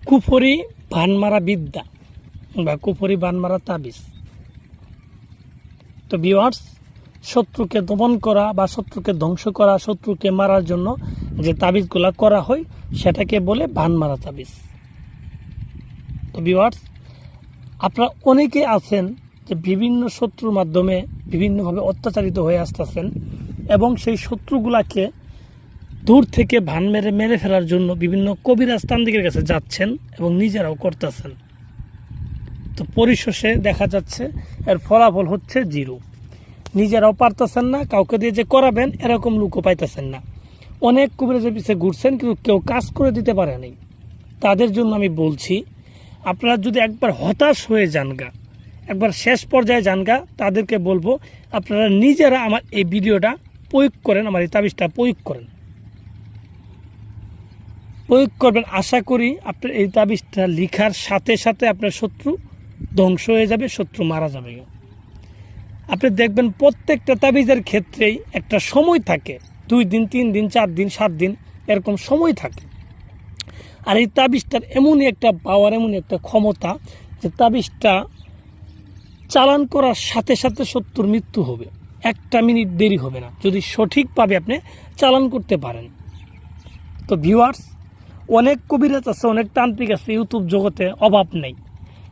কুফরি ভানমারা বিদ্যা বা কুফরি ভানমারা তাবিজ। তো ভিউয়ার্স, শত্রুকে দমন করা বা শত্রুকে ধ্বংস করা, শত্রুকে মারার জন্য যে তাবিজগুলা করা হয় সেটাকে বলে ভানমারা তাবিজ। তো ভিউয়ার্স, আপনারা অনেকে আছেন যে বিভিন্ন শত্রুর মাধ্যমে বিভিন্নভাবে অত্যাচারিত হয়ে আসতেছেন এবং সেই শত্রুগুলাকে দূর থেকে ভান মেরে ফেলার জন্য বিভিন্ন কবিরাজ তান্ত্রিকের কাছে যাচ্ছেন এবং নিজেরাও করতেছেন। তো পরিশেষে দেখা যাচ্ছে এর ফলাফল হচ্ছে জিরো। নিজেরাও পারতেছেন না, কাউকে দিয়ে যে করাবেন এরকম লোকও পাইতেছেন না। অনেক কবিরাজের পিছিয়ে ঘুরছেন কিন্তু কেউ কাজ করে দিতে পারেনি। তাদের জন্য আমি বলছি, আপনারা যদি একবার হতাশ হয়ে যানগা, একবার শেষ পর্যায়ে যানগা, তাদেরকে বলবো আপনারা নিজেরা আমার এই ভিডিওটা প্রয়োগ করেন, আমার এই তাবিজটা প্রয়োগ করবেন। আশা করি আপনার এই তাবিজটা লিখার সাথে সাথে আপনার শত্রু ধ্বংস হয়ে যাবে, শত্রু মারা যাবে। আপনি দেখবেন প্রত্যেকটা তাবিজের ক্ষেত্রেই একটা সময় থাকে, 2 দিন 3 দিন 4 দিন 7 দিন এরকম সময় থাকে। আর এই তাবিজটার এমনই একটা পাওয়ার, এমনই একটা ক্ষমতা যে তাবিজটা চালান করার সাথে সাথে শত্রুর মৃত্যু হবে, 1 মিনিট দেরি হবে না যদি সঠিকভাবে আপনি চালান করতে পারেন। তো ভিউয়ার্স, অনেক কবিরাজ আছে, অনেক তান্ত্রিক আছে ইউটিউব জগতে, অভাব নেই,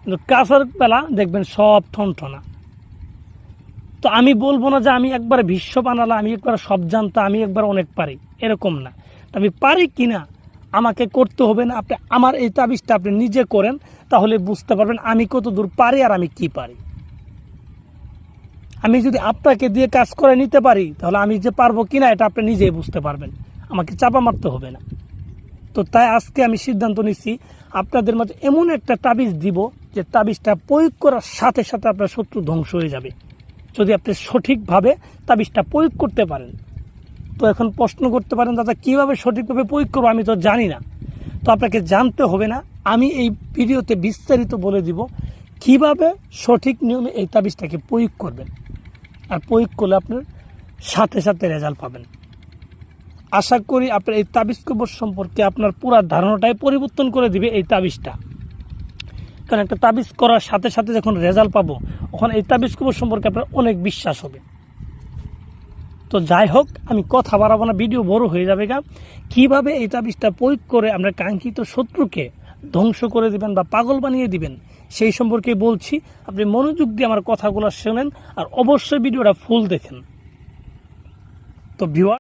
কিন্তু কাছের বেলা দেখবেন সব ঠনঠনা। তো আমি বলবো না যে আমি একবার ভীষ্ম বানালা, আমি একবার সব জানতা, আমি একবার অনেক পারি, এরকম না। আমি পারি কিনা আমাকে করতে হবে না। আপনি আমার এই তাবিজটা আপনি নিজে করেন, তাহলে বুঝতে পারবেন আমি কত দূর পারি আর আমি কি পারি। আমি যদি আপনাকে দিয়ে কাজ করে নিতে পারি, তাহলে আমি যে পারবো কিনা এটা আপনি নিজেই বুঝতে পারবেন, আমাকে চাপা মারতে হবে না। তো তাই আজকে আমি সিদ্ধান্ত নিচ্ছি আপনাদের মাঝে এমন একটা তাবিজ দিব যে তাবিজটা প্রয়োগ করার সাথে সাথে আপনার শত্রু ধ্বংস হয়ে যাবে, যদি আপনি সঠিকভাবে তাবিজটা প্রয়োগ করতে পারেন। তো এখন প্রশ্ন করতে পারেন, দাদা কীভাবে সঠিকভাবে প্রয়োগ করবো, আমি তো জানি না। তো আপনাকে জানতে হবে না, আমি এই ভিডিওতে বিস্তারিত বলে দিব কিভাবে সঠিক নিয়মে এই তাবিজটাকে প্রয়োগ করবেন। আর প্রয়োগ করলে আপনার সাথে সাথে রেজাল্ট পাবেন। আশা করি আপনার এই তাবিজ কবর সম্পর্কে আপনার পুরো ধারণাটাই পরিবর্তন করে দিবে এই তাবিজটা। কারণ একটা তাবিজ করার সাথে সাথে যখন রেজাল্ট পাবো, তখন এই তাবিজ কবর সম্পর্কে আপনার অনেক বিশ্বাস হবে। তো যাই হোক, আমি কথা বাড়াবো না, ভিডিও বড় হয়ে যাবে গা। কীভাবে এই তাবিজটা প্রয়োগ করে আমরা কাঙ্ক্ষিত শত্রুকে ধ্বংস করে দিবেন বা পাগল বানিয়ে দিবেন সেই সম্পর্কে বলছি। আপনি মনোযোগ দিয়ে আমার কথাগুলো শোনেন আর অবশ্যই ভিডিওটা ফুল দেখেন। তো ভিউয়ার